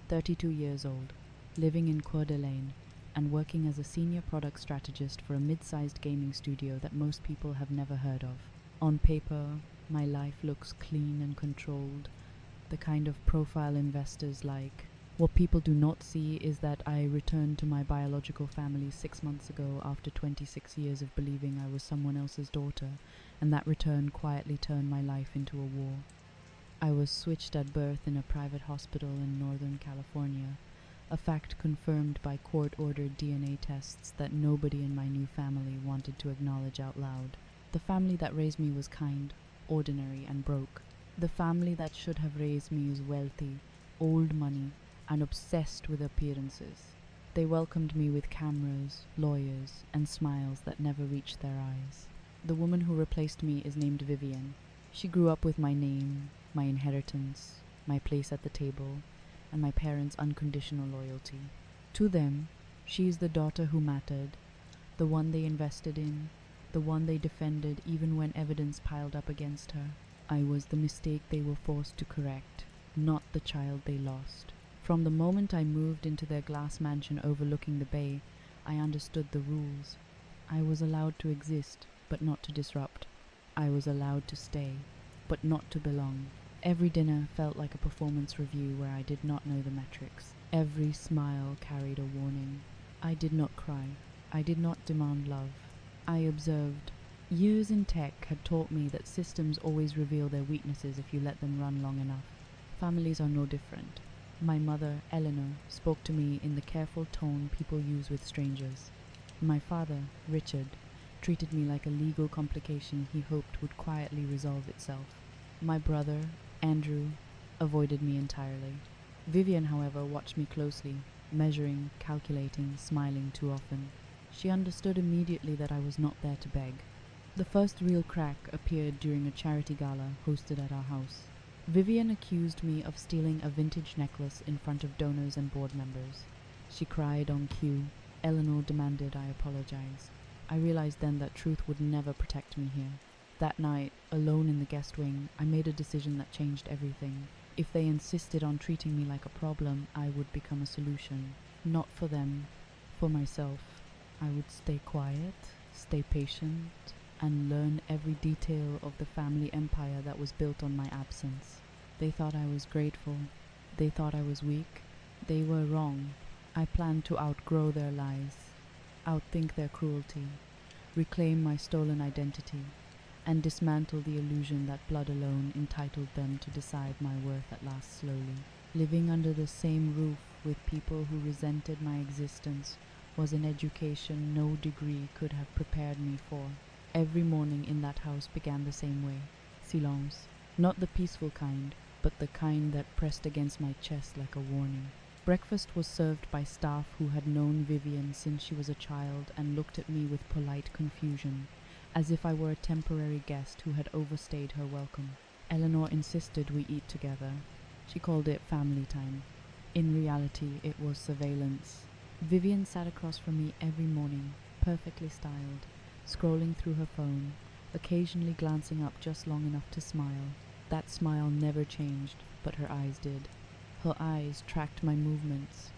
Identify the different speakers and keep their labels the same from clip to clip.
Speaker 1: 32 years old, living in Coeur, and working as a senior product strategist for a mid-sized gaming studio that most people have never heard of. On paper, my life looks clean and controlled, the kind of profile investors like. What people do not see is that I returned to my biological family 6 months ago after 26 years of believing I was someone else's daughter, and that return quietly turned my life into a war. I was switched at birth in a private hospital in Northern California, a fact confirmed by court-ordered DNA tests that nobody in my new family wanted to acknowledge out loud. The family that raised me was kind, ordinary, and broke. The family that should have raised me is wealthy, old money, and obsessed with appearances. They welcomed me with cameras, lawyers, and smiles that never reached their eyes. The woman who replaced me is named Vivian. She grew up with my name, my inheritance, my place at the table, and my parents' unconditional loyalty. To them, she is the daughter who mattered, the one they invested in, the one they defended even when evidence piled up against her. I was the mistake they were forced to correct, not the child they lost. From the moment I moved into their glass mansion overlooking the bay, I understood the rules. I was allowed to exist, but not to disrupt. I was allowed to stay, but not to belong. Every dinner felt like a performance review where I did not know the metrics. Every smile carried a warning. I did not cry. I did not demand love. I observed. Years in tech had taught me that systems always reveal their weaknesses if you let them run long enough. Families are no different. My mother, Eleanor, spoke to me in the careful tone people use with strangers. My father, Richard, treated me like a legal complication he hoped would quietly resolve itself. My brother, Andrew, avoided me entirely. Vivian, however, watched me closely, measuring, calculating, smiling too often. She understood immediately that I was not there to beg. The first real crack appeared during a charity gala hosted at our house. Vivian accused me of stealing a vintage necklace in front of donors and board members. She cried on cue. Eleanor demanded I apologize. I realized then that truth would never protect me here. That night, alone in the guest wing, I made a decision that changed everything. If they insisted on treating me like a problem, I would become a solution. Not for them, for myself. I would stay quiet, stay patient, and learn every detail of the family empire that was built on my absence. They thought I was grateful. They thought I was weak. They were wrong. I planned to outgrow their lies, outthink their cruelty, reclaim my stolen identity, and dismantle the illusion that blood alone entitled them to decide my worth at last slowly. Living under the same roof with people who resented my existence was an education no degree could have prepared me for. Every morning in that house began the same way. Silence. Not the peaceful kind, but the kind that pressed against my chest like a warning. Breakfast was served by staff who had known Vivian since she was a child and looked at me with polite confusion, as if I were a temporary guest who had overstayed her welcome. Eleanor insisted we eat together. She called it family time. In reality, it was surveillance. Vivian sat across from me every morning, perfectly styled, scrolling through her phone, occasionally glancing up just long enough to smile. That smile never changed, but her eyes did. Her eyes tracked my movements,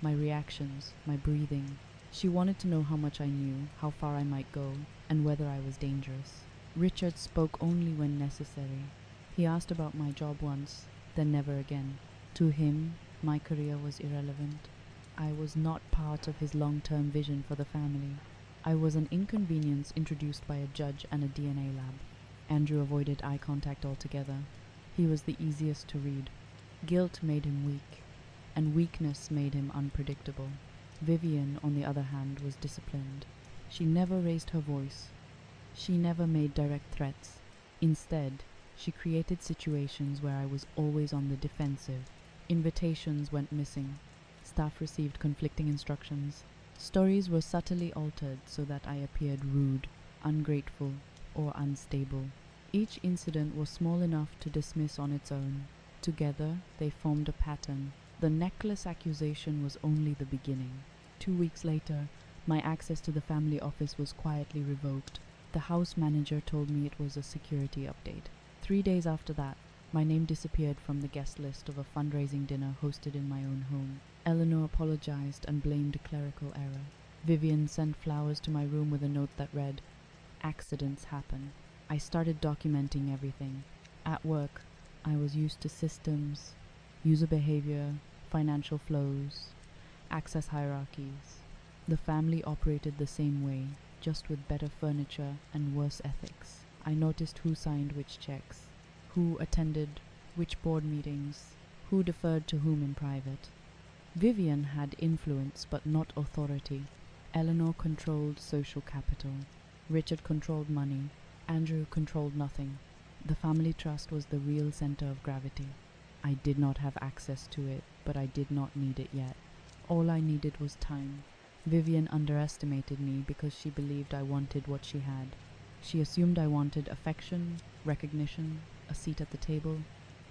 Speaker 1: my reactions, my breathing. She wanted to know how much I knew, how far I might go, and whether I was dangerous. Richard spoke only when necessary. He asked about my job once, then never again. To him, my career was irrelevant. I was not part of his long-term vision for the family. I was an inconvenience introduced by a judge and a DNA lab. Andrew avoided eye contact altogether. He was the easiest to read. Guilt made him weak, and weakness made him unpredictable. Vivian, on the other hand, was disciplined. She never raised her voice. She never made direct threats. Instead, she created situations where I was always on the defensive. Invitations went missing. Staff received conflicting instructions. Stories were subtly altered so that I appeared rude, ungrateful, or unstable. Each incident was small enough to dismiss on its own. Together, they formed a pattern. The necklace accusation was only the beginning. 2 weeks later, my access to the family office was quietly revoked. The house manager told me it was a security update. 3 days after that, My name disappeared from the guest list of a fundraising dinner hosted in my own home. Eleanor apologized and blamed a clerical error. Vivian sent flowers to my room with a note that read, "Accidents happen." I started documenting everything. At work, I was used to systems, user behavior, financial flows, access hierarchies. The family operated the same way, just with better furniture and worse ethics. I noticed who signed which checks, who attended which board meetings, who deferred to whom in private. Vivian had influence but not authority. Eleanor controlled social capital. Richard controlled money. Andrew controlled nothing. The family trust was the real center of gravity. I did not have access to it, but I did not need it yet. All I needed was time. Vivian underestimated me because she believed I wanted what she had. She assumed I wanted affection, recognition, a seat at the table.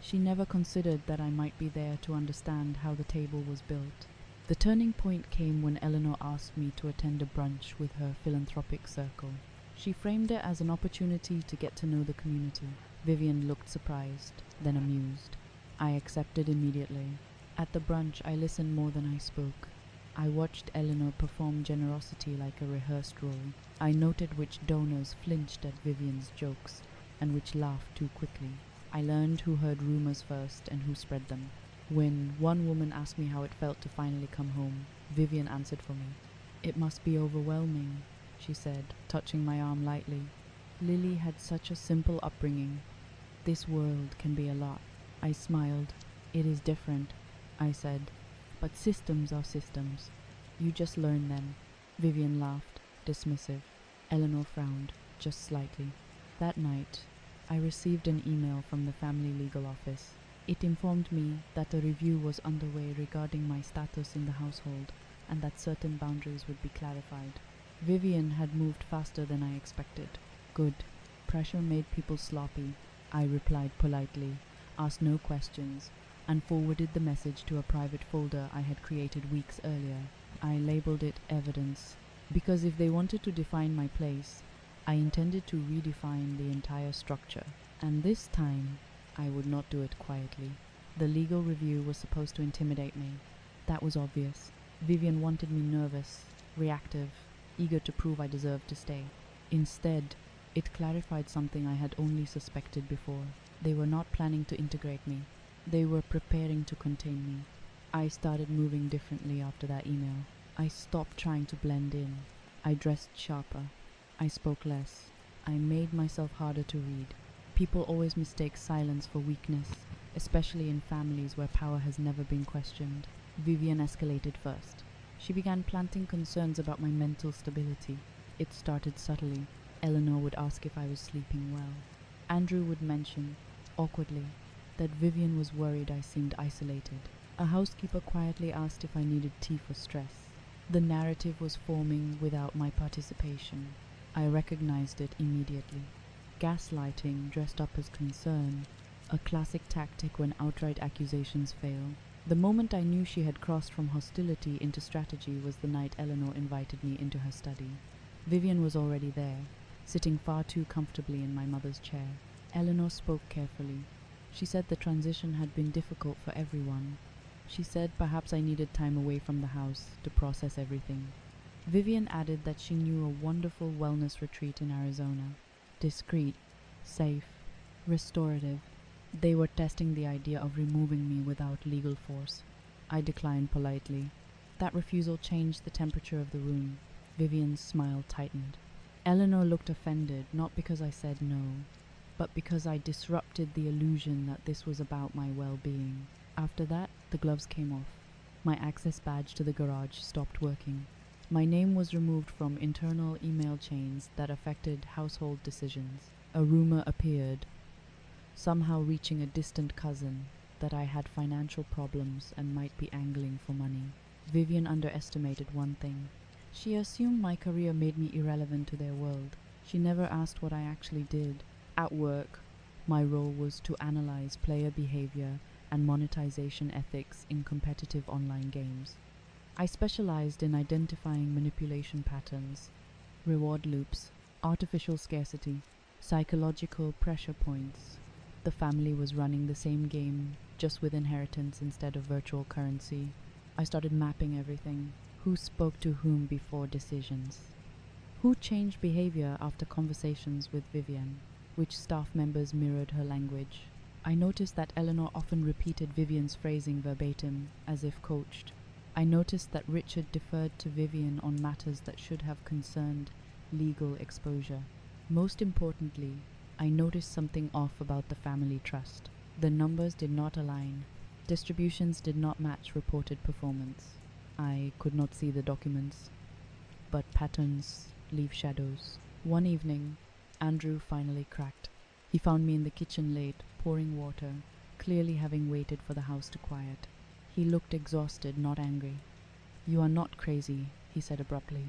Speaker 1: She never considered that I might be there to understand how the table was built. The turning point came when Eleanor asked me to attend a brunch with her philanthropic circle. She framed it as an opportunity to get to know the community. Vivian looked surprised, then amused. I accepted immediately. At the brunch, I listened more than I spoke. I watched Eleanor perform generosity like a rehearsed role. I noted which donors flinched at Vivian's jokes and which laughed too quickly. I learned who heard rumors first and who spread them. When one woman asked me how it felt to finally come home, Vivian answered for me. "It must be overwhelming," she said, touching my arm lightly. "Lily had such a simple upbringing. This world can be a lot." I smiled. "It is different," I said, "but systems are systems. You just learn them." Vivian laughed, dismissive. Eleanor frowned, just slightly. That night, I received an email from the family legal office. It informed me that a review was underway regarding my status in the household and that certain boundaries would be clarified. Vivian had moved faster than I expected. Good. Pressure made people sloppy. I replied politely, asked no questions, and forwarded the message to a private folder I had created weeks earlier. I labeled it evidence, because if they wanted to define my place, I intended to redefine the entire structure, and this time I would not do it quietly. The legal review was supposed to intimidate me. That was obvious. Vivian wanted me nervous, reactive, eager to prove I deserved to stay. Instead, it clarified something I had only suspected before. They were not planning to integrate me. They were preparing to contain me. I started moving differently after that email. I stopped trying to blend in. I dressed sharper. I spoke less. I made myself harder to read. People always mistake silence for weakness, especially in families where power has never been questioned. Vivian escalated first. She began planting concerns about my mental stability. It started subtly. Eleanor would ask if I was sleeping well. Andrew would mention, awkwardly, that Vivian was worried I seemed isolated. A housekeeper quietly asked if I needed tea for stress. The narrative was forming without my participation. I recognized it immediately. Gaslighting dressed up as concern, a classic tactic when outright accusations fail. The moment I knew she had crossed from hostility into strategy was the night Eleanor invited me into her study. Vivian was already there, sitting far too comfortably in my mother's chair. Eleanor spoke carefully. She said the transition had been difficult for everyone. She said perhaps I needed time away from the house to process everything. Vivian added that she knew a wonderful wellness retreat in Arizona. Discreet, safe, restorative. They were testing the idea of removing me without legal force. I declined politely. That refusal changed the temperature of the room. Vivian's smile tightened. Eleanor looked offended, not because I said no, but because I disrupted the illusion that this was about my well-being. After that, the gloves came off. My access badge to the garage stopped working. My name was removed from internal email chains that affected household decisions. A rumor appeared, somehow reaching a distant cousin, that I had financial problems and might be angling for money. Vivian underestimated one thing. She assumed my career made me irrelevant to their world. She never asked what I actually did. At work, my role was to analyze player behavior and monetization ethics in competitive online games. I specialized in identifying manipulation patterns, reward loops, artificial scarcity, psychological pressure points. the family was running the same game, just with inheritance instead of virtual currency. I started mapping everything. Who spoke to whom before decisions? Who changed behavior after conversations with Vivian? Which staff members mirrored her language? I noticed that Eleanor often repeated Vivian's phrasing verbatim, as if coached. I noticed that Richard deferred to Vivian on matters that should have concerned legal exposure. Most importantly, I noticed something off about the family trust. The numbers did not align. Distributions did not match reported performance. I could not see the documents, but patterns leave shadows. One evening, Andrew finally cracked. He found me in the kitchen late, pouring water, clearly having waited for the house to quiet. He looked exhausted, not angry. "You are not crazy," he said abruptly.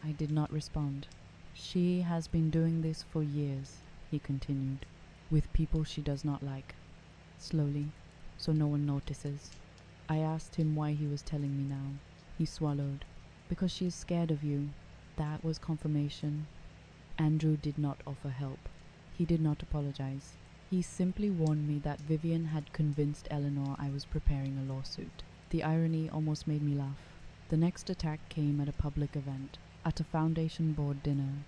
Speaker 1: I did not respond. "She has been doing this for years," he continued, "with people she does not like. Slowly, so no one notices." I asked him why he was telling me now. He swallowed. "Because she is scared of you." That was confirmation. Andrew did not offer help. He did not apologize. He simply warned me that Vivian had convinced Eleanor I was preparing a lawsuit. The irony almost made me laugh. The next attack came at a public event. At a foundation board dinner,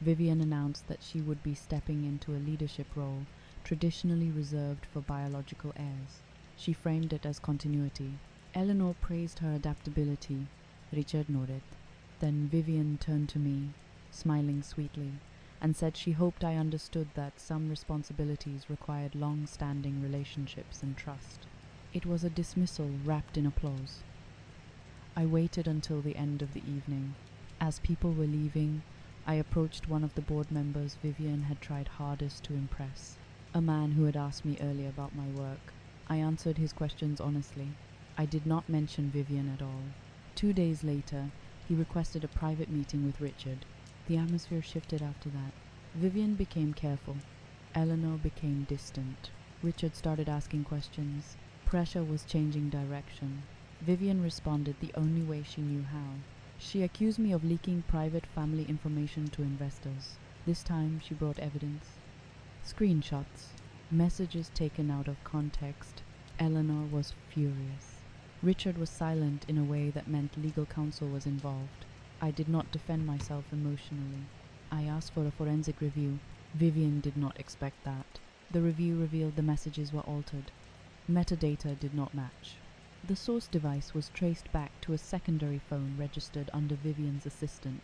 Speaker 1: Vivian announced that she would be stepping into a leadership role traditionally reserved for biological heirs. She framed it as continuity. Eleanor praised her adaptability. Richard nodded. Then Vivian turned to me, smiling sweetly, and said she hoped I understood that some responsibilities required long-standing relationships and trust. It was a dismissal wrapped in applause. I waited until the end of the evening. As people were leaving, I approached one of the board members Vivian had tried hardest to impress, a man who had asked me earlier about my work. I answered his questions honestly. I did not mention Vivian at all. 2 days later, he requested a private meeting with Richard. The atmosphere shifted after that. Vivian became careful. Eleanor became distant. Richard started asking questions. Pressure was changing direction. Vivian responded the only way she knew how. She accused me of leaking private family information to investors. This time she brought evidence. Screenshots. Messages taken out of context. Eleanor was furious. Richard was silent in a way that meant legal counsel was involved. I did not defend myself emotionally. I asked for a forensic review. Vivian did not expect that. The review revealed the messages were altered. Metadata did not match. The source device was traced back to a secondary phone registered under Vivian's assistant.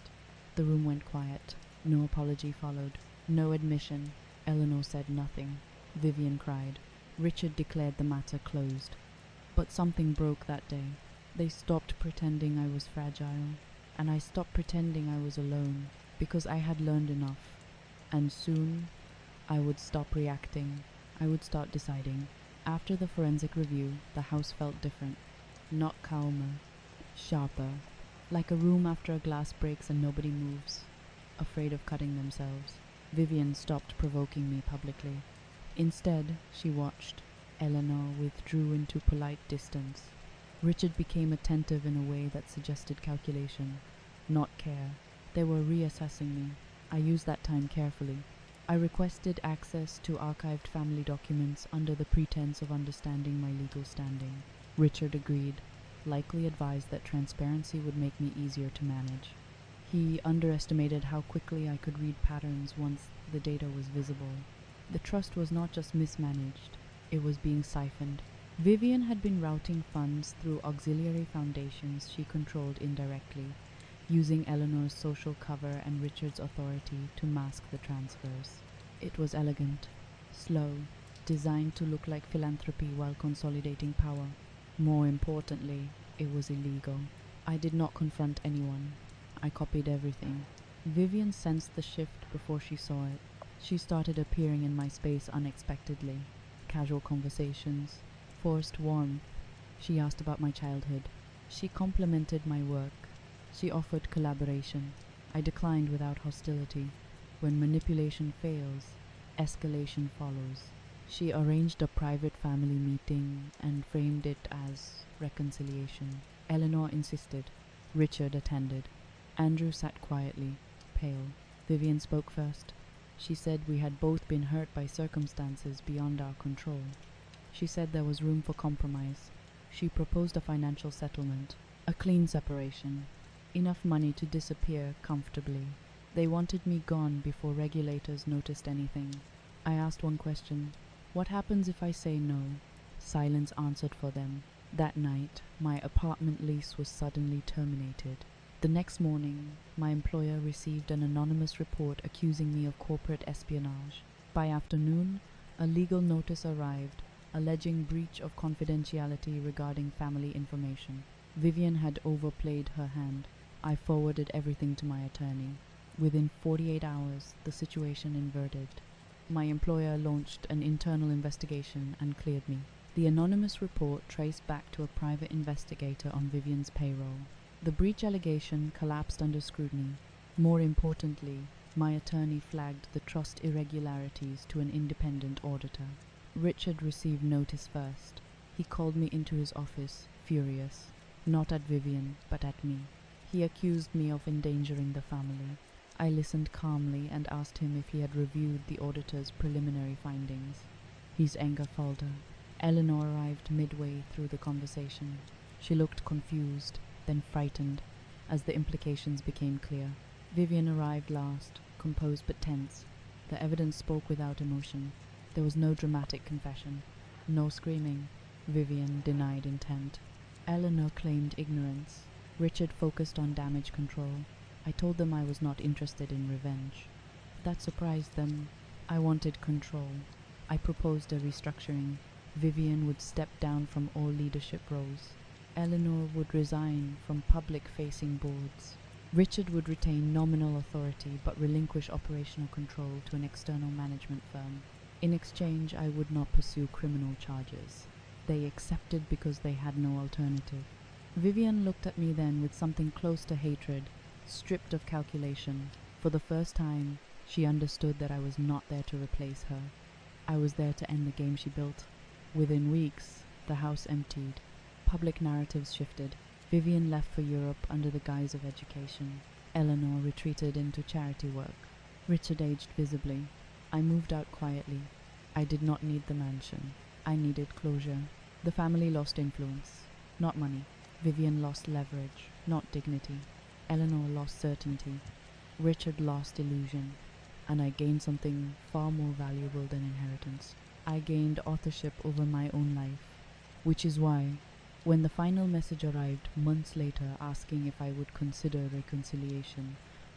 Speaker 1: The room went quiet. No apology followed. No admission. Eleanor said nothing. Vivian cried. Richard declared the matter closed. But something broke that day. They stopped pretending I was fragile, and I stopped pretending I was alone, because I had learned enough. And soon, I would stop reacting. I would start deciding. After the forensic review, the house felt different. Not calmer, sharper, like a room after a glass breaks and nobody moves, afraid of cutting themselves. Vivian stopped provoking me publicly. Instead, she watched. Eleanor withdrew into polite distance. Richard became attentive in a way that suggested calculation, not care. They were reassessing me. I used that time carefully. I requested access to archived family documents under the pretense of understanding my legal standing. Richard agreed, likely advised that transparency would make me easier to manage. He underestimated how quickly I could read patterns once the data was visible. The trust was not just mismanaged, it was being siphoned. Vivian had been routing funds through auxiliary foundations she controlled indirectly, using Eleanor's social cover and Richard's authority to mask the transfers. It was elegant, slow, designed to look like philanthropy while consolidating power. More importantly, it was illegal. I did not confront anyone. I copied everything. Vivian sensed the shift before she saw it. She started appearing in my space unexpectedly. Casual conversations, forced warmth. She asked about my childhood. She complimented my work. She offered collaboration. I declined without hostility. When manipulation fails, escalation follows. She arranged a private family meeting and framed it as reconciliation. Eleanor insisted. Richard attended. Andrew sat quietly, pale. Vivian spoke first. She said we had both been hurt by circumstances beyond our control. She said there was room for compromise. She proposed a financial settlement, a clean separation, enough money to disappear comfortably. They wanted me gone before regulators noticed anything. I asked one question: what happens if I say no? Silence answered for them. That night, my apartment lease was suddenly terminated. The next morning, my employer received an anonymous report accusing me of corporate espionage. By afternoon, a legal notice arrived, alleging breach of confidentiality regarding family information. Vivian had overplayed her hand. I forwarded everything to my attorney. Within 48 hours, the situation inverted. My employer launched an internal investigation and cleared me. The anonymous report traced back to a private investigator on Vivian's payroll. The breach allegation collapsed under scrutiny. More importantly, my attorney flagged the trust irregularities to an independent auditor. Richard received notice first. He called me into his office, furious, not at Vivian, but at me. He accused me of endangering the family. I listened calmly and asked him if he had reviewed the auditor's preliminary findings. His anger faltered. Eleanor arrived midway through the conversation. She looked confused, then frightened, as the implications became clear. Vivian arrived last, composed but tense. The evidence spoke without emotion. There was no dramatic confession, no screaming. Vivian denied intent. Eleanor claimed ignorance. Richard focused on damage control. I told them I was not interested in revenge. That surprised them. I wanted control. I proposed a restructuring. Vivian would step down from all leadership roles. Eleanor would resign from public-facing boards. Richard would retain nominal authority but relinquish operational control to an external management firm. In exchange, I would not pursue criminal charges. They accepted because they had no alternative. Vivian looked at me then with something close to hatred, stripped of calculation. For the first time, she understood that I was not there to replace her. I was there to end the game she built. Within weeks, the house emptied. Public narratives shifted. Vivian left for Europe under the guise of education. Eleanor retreated into charity work. Richard aged visibly. I moved out quietly. I did not need the mansion. I needed closure. The family lost influence, not money. Vivian lost leverage, not dignity. Eleanor lost certainty. Richard lost illusion. And I gained something far more valuable than inheritance. I gained authorship over my own life, which is why, when the final message arrived months later asking if I would consider reconciliation,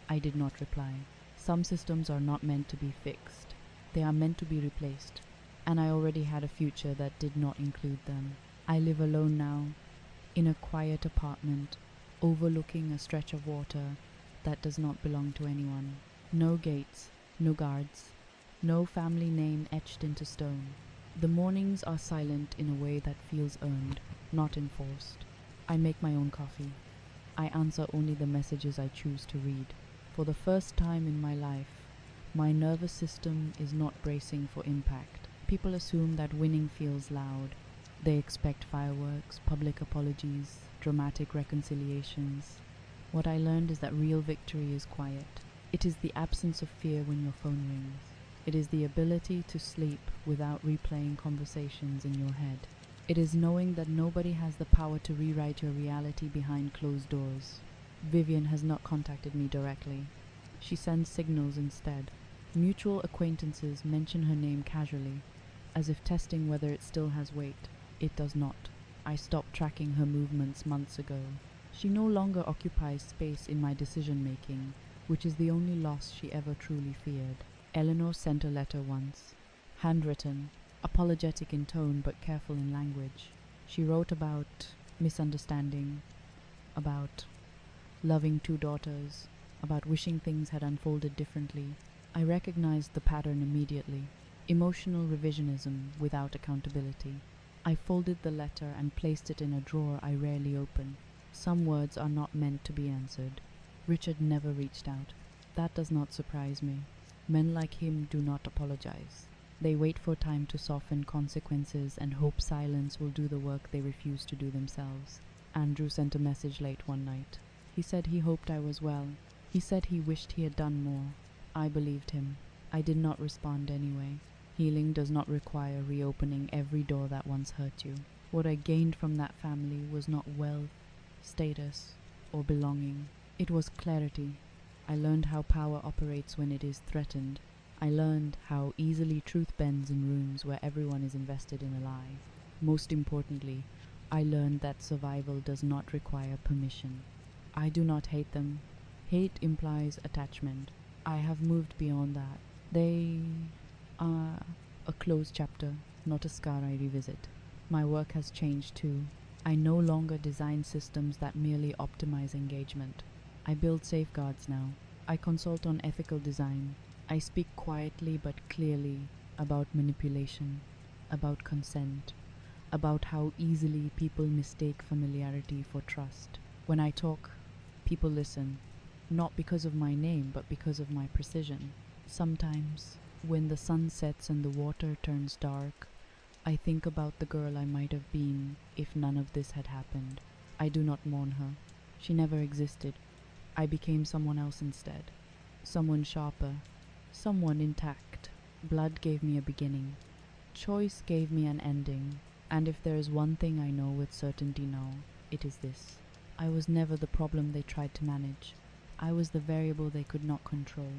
Speaker 1: I did not reply. Some systems are not meant to be fixed. They are meant to be replaced, and I already had a future that did not include them. I live alone now, in a quiet apartment, overlooking a stretch of water that does not belong to anyone. No gates, no guards, no family name etched into stone. The mornings are silent in a way that feels earned, not enforced. I make my own coffee. I answer only the messages I choose to read. For the first time in my life, my nervous system is not bracing for impact. People assume that winning feels loud. They expect fireworks, public apologies, dramatic reconciliations. What I learned is that real victory is quiet. It is the absence of fear when your phone rings. It is the ability to sleep without replaying conversations in your head. It is knowing that nobody has the power to rewrite your reality behind closed doors. Vivian has not contacted me directly. She sends signals instead. Mutual acquaintances mention her name casually, as if testing whether it still has weight. It does not. I stopped tracking her movements months ago. She no longer occupies space in my decision-making, which is the only loss she ever truly feared. Eleanor sent a letter once, handwritten, apologetic in tone but careful in language. She wrote about misunderstanding, about loving two daughters, about wishing things had unfolded differently. I recognized the pattern immediately. Emotional revisionism without accountability. I folded the letter and placed it in a drawer I rarely open. Some words are not meant to be answered. Richard never reached out. That does not surprise me. Men like him do not apologize. They wait for time to soften consequences and hope silence will do the work they refuse to do themselves. Andrew sent a message late one night. He said he hoped I was well. He said he wished he had done more. I believed him. I did not respond anyway. Healing does not require reopening every door that once hurt you. What I gained from that family was not wealth, status, or belonging. It was clarity. I learned how power operates when it is threatened. I learned how easily truth bends in rooms where everyone is invested in a lie. Most importantly, I learned that survival does not require permission. I do not hate them. Hate implies attachment. I have moved beyond that. They are a closed chapter, not a scar I revisit. My work has changed too. I no longer design systems that merely optimize engagement. I build safeguards now. I consult on ethical design. I speak quietly but clearly about manipulation, about consent, about how easily people mistake familiarity for trust. When I talk, people listen, not because of my name, but because of my precision. Sometimes, when the sun sets and the water turns dark, I think about the girl I might have been if none of this had happened. I do not mourn her. She never existed. I became someone else instead. Someone sharper. Someone intact. Blood gave me a beginning. Choice gave me an ending. And if there is one thing I know with certainty now, it is this. I was never the problem they tried to manage. I was the variable they could not control.